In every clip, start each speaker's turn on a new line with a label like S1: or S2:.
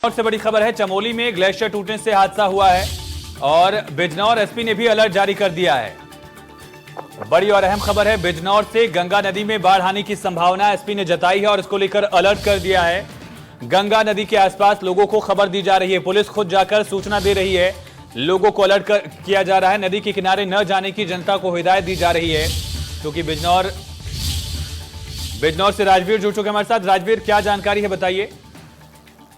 S1: और से बड़ी खबर है, चमोली में ग्लेशियर टूटने से हादसा हुआ है और बिजनौर एसपी ने भी अलर्ट जारी कर दिया है। बड़ी और अहम खबर है, बिजनौर से गंगा नदी में बाढ़ आने की संभावना एसपी ने जताई है और इसको लेकर अलर्ट कर दिया है। गंगा नदी के आसपास लोगों को खबर दी जा रही है, पुलिस खुद जाकर सूचना दे रही है, लोगों को अलर्ट किया जा रहा है। नदी के किनारे न जाने की जनता को हिदायत दी जा रही है, क्योंकि बिजनौर से राजवीर जुड़ चुके हमारे साथ। राजवीर, क्या जानकारी है, बताइए।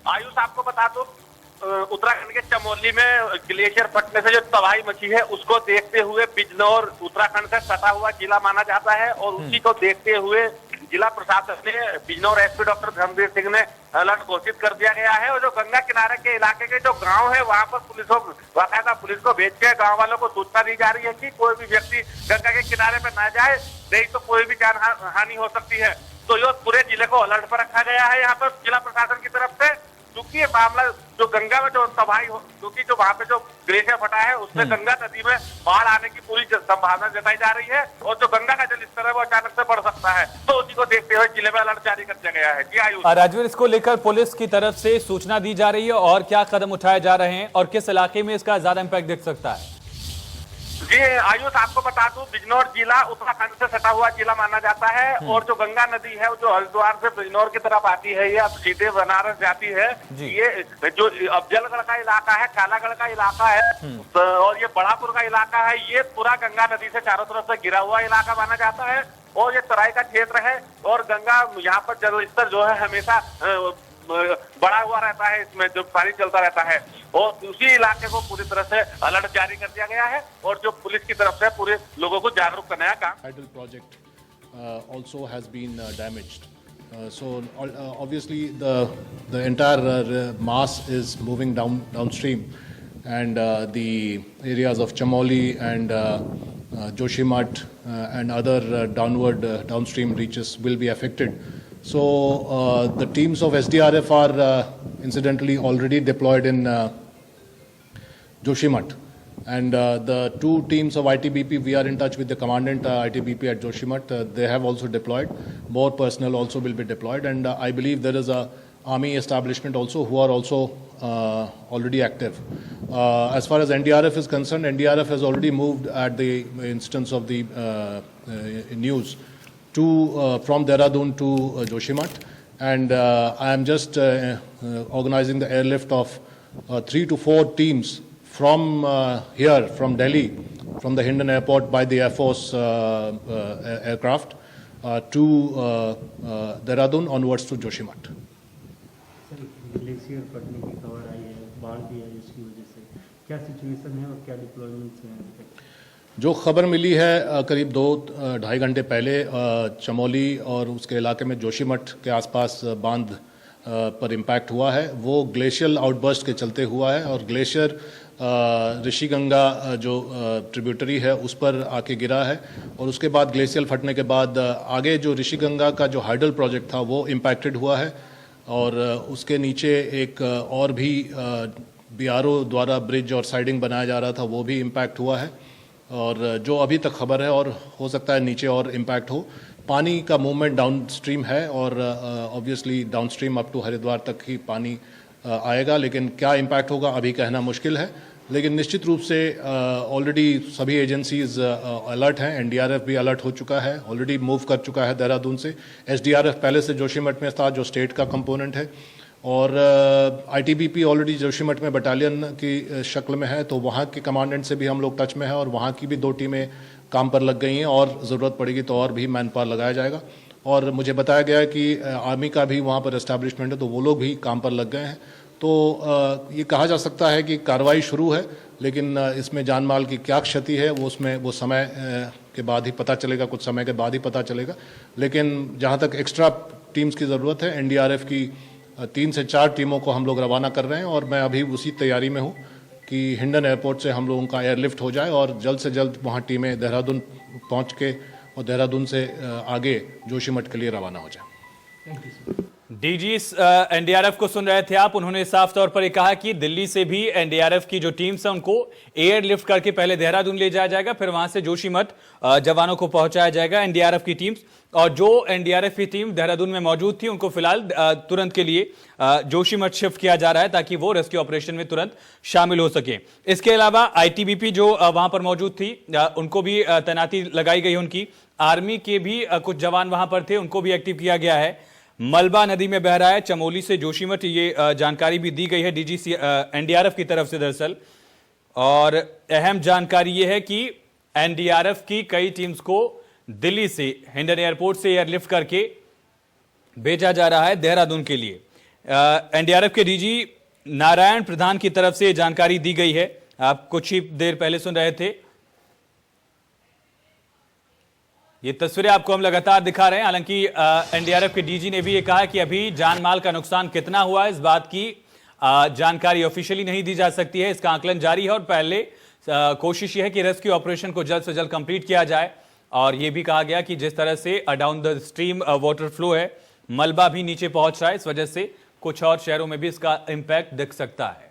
S2: आयुष, आपको बता दो, उत्तराखंड के चमोली में ग्लेशियर फटने से जो तबाही मची है उसको देखते हुए बिजनौर उत्तराखंड से सटा हुआ जिला माना जाता है और उसी को देखते हुए जिला प्रशासन ने बिजनौर एसपी डॉक्टर धर्मवीर सिंह ने अलर्ट घोषित कर दिया गया है। और जो गंगा किनारे के इलाके के जो गांव है वहां पर बाकायदा पुलिस को भेज के गाँव वालों को सूचना दी जा रही है कि कोई भी व्यक्ति गंगा के किनारे पे न जाए, नहीं तो कोई भी जान हानि हो सकती है। तो ये पूरे जिले को अलर्ट पर रखा गया है यहाँ पर जिला प्रशासन की तरफ से, क्योंकि ये मामला जो गंगा में जो तबाही हो, क्योंकि जो वहाँ पे जो ग्लेशियर फटा है उससे गंगा नदी में बाढ़ आने की पूरी संभावना जताई जा रही है और जो गंगा का जल स्तर है वो अचानक से बढ़ सकता है। तो उसी को देखते हुए जिले में अलर्ट जारी कर दिया गया है। जी आयुष।
S1: राजवीर, इसको लेकर पुलिस की तरफ से सूचना दी जा रही है और क्या कदम उठाए जा रहे हैं और किस इलाके में इसका ज्यादा इम्पैक्ट दिख सकता है?
S2: जी आयुष, आपको बता दूं, बिजनौर जिला उत्तराखंड से सटा हुआ जिला माना जाता है और जो गंगा नदी है जो हरिद्वार से बिजनौर की तरफ आती है, ये अब सीधे बनारस जाती है। ये जो अफजलगढ़ का इलाका है, कालागढ़ का इलाका है और ये बड़ापुर का इलाका है, ये पूरा गंगा नदी से चारों तरफ से घिरा हुआ इलाका माना जाता है और ये तराई का क्षेत्र है और गंगा यहाँ पर जल स्तर जो है हमेशा बड़ा हुआ रहता है, इसमें जो पानी चलता रहता है और उसी इलाके को पूरी तरह से अलर्ट जारी कर दिया गया है और जो पुलिस की तरफ से पूरे लोगों को जागरूक करने का काम।
S3: Hydel project also has been damaged. So obviously the entire mass is moving downstream, and the areas of Chamoli and Joshimath and other downstream reaches will be affected. So the teams of SDRF are incidentally already deployed in Joshimath, and the two teams of ITBP, we are in touch with the commandant ITBP at Joshimath. They have also deployed. More personnel also will be deployed, and I believe there is a army establishment also who are also already active. As far as NDRF is concerned, NDRF has already moved at the instance of the news from Dehradun to Joshimath, and I am just organizing the airlift of 3 to 4 teams from here, from Delhi, from the Hindon airport by the Air Force aircraft to Dehradun onwards to Joshimath.
S4: Glacier फटने की खबर आई है, बाढ़ भी है, इसकी वजह से क्या सिचुएशन है और क्या डिप्लॉयमेंट्स हैं?
S3: जो खबर मिली है करीब 2-2.5 घंटे पहले, चमोली और उसके इलाके में जोशीमठ के आसपास बांध पर इम्पैक्ट हुआ है, वो ग्लेशियल आउटबर्स्ट के चलते हुआ है और ग्लेशियर ऋषिगंगा जो ट्रिब्यूटरी है उस पर आके गिरा है और उसके बाद ग्लेशियल फटने के बाद आगे जो ऋषिगंगा का जो हाइडल प्रोजेक्ट था वो इम्पैक्टेड हुआ है और उसके नीचे एक और भी BRO द्वारा ब्रिज और साइडिंग बनाया जा रहा था, वो भी इम्पैक्ट हुआ है और जो अभी तक खबर है और हो सकता है नीचे और इम्पैक्ट हो। पानी का मूवमेंट डाउन स्ट्रीम है और obviously down stream up to Haridwar तक ही पानी आएगा, लेकिन क्या इम्पैक्ट होगा अभी कहना मुश्किल है। लेकिन निश्चित रूप से ऑलरेडी सभी एजेंसीज अलर्ट हैं, NDRF भी अलर्ट हो चुका है, ऑलरेडी मूव कर चुका है देहरादून से। SDRF पहले से जोशीमठ में था जो स्टेट का कंपोनेंट है और ITBP ऑलरेडी जोशीमठ में बटालियन की शक्ल में है, तो वहाँ के कमांडेंट से भी हम लोग टच में हैं और वहाँ की भी 2 टीमें काम पर लग गई हैं और ज़रूरत पड़ेगी तो और भी मैन पावर लगाया जाएगा। और मुझे बताया गया है कि आर्मी का भी वहाँ पर एस्टैब्लिशमेंट है, तो वो लोग भी काम पर लग गए हैं। तो ये कहा जा सकता है कि कार्रवाई शुरू है, लेकिन इसमें जान माल की क्या क्षति है वो समय के बाद ही पता चलेगा, कुछ समय के बाद ही पता चलेगा। लेकिन जहाँ तक एक्स्ट्रा टीम्स की ज़रूरत है, NDRF की 3 से 4 टीमों को हम लोग रवाना कर रहे हैं और मैं अभी उसी तैयारी में हूँ कि हिंडन एयरपोर्ट से हम लोगों का एयरलिफ्ट हो जाए और जल्द से जल्द वहाँ टीमें देहरादून पहुँच के और देहरादून से आगे जोशीमठ के लिए रवाना हो जाए।
S4: Thank you sir.
S1: DG NDRF को सुन रहे थे आप। उन्होंने साफ तौर पर यह कहा कि दिल्ली से भी एनडीआरएफ की जो टीम्स है उनको एयर लिफ्ट करके पहले देहरादून ले जाया जाएगा, फिर वहां से जोशीमठ जवानों को पहुंचाया जाएगा एनडीआरएफ की टीम्स। और जो एनडीआरएफ की टीम देहरादून में मौजूद थी उनको फिलहाल तुरंत के लिए जोशीमठ शिफ्ट किया जा रहा है ताकि वो रेस्क्यू ऑपरेशन में तुरंत शामिल हो सके। इसके अलावा आईटीबीपी जो वहां पर मौजूद थी उनको भी तैनाती लगाई गई। उनकी आर्मी के भी कुछ जवान वहां पर थे, उनको भी एक्टिव किया गया है। मलबा नदी में बह रहा है चमोली से जोशीमठ, ये जानकारी भी दी गई है डीजी एनडीआरएफ की तरफ से दरअसल। और अहम जानकारी यह है कि एनडीआरएफ की कई टीम्स को दिल्ली से हिंडन एयरपोर्ट से एयरलिफ्ट करके भेजा जा रहा है देहरादून के लिए। एनडीआरएफ के डीजी नारायण प्रधान की तरफ से जानकारी दी गई है, आप कुछ ही देर पहले सुन रहे थे। ये तस्वीरें आपको हम लगातार दिखा रहे हैं। हालांकि एनडीआरएफ के डीजी ने भी ये कहा कि अभी जान माल का नुकसान कितना हुआ है इस बात की जानकारी ऑफिशियली नहीं दी जा सकती है, इसका आकलन जारी है। और पहले कोशिश ये है कि रेस्क्यू ऑपरेशन को जल्द से जल्द कंप्लीट किया जाए। और ये भी कहा गया कि जिस तरह से down the stream water flow है, मलबा भी नीचे पहुंच रहा है, इस वजह से कुछ और शहरों में भी इसका इंपैक्ट दिख सकता है।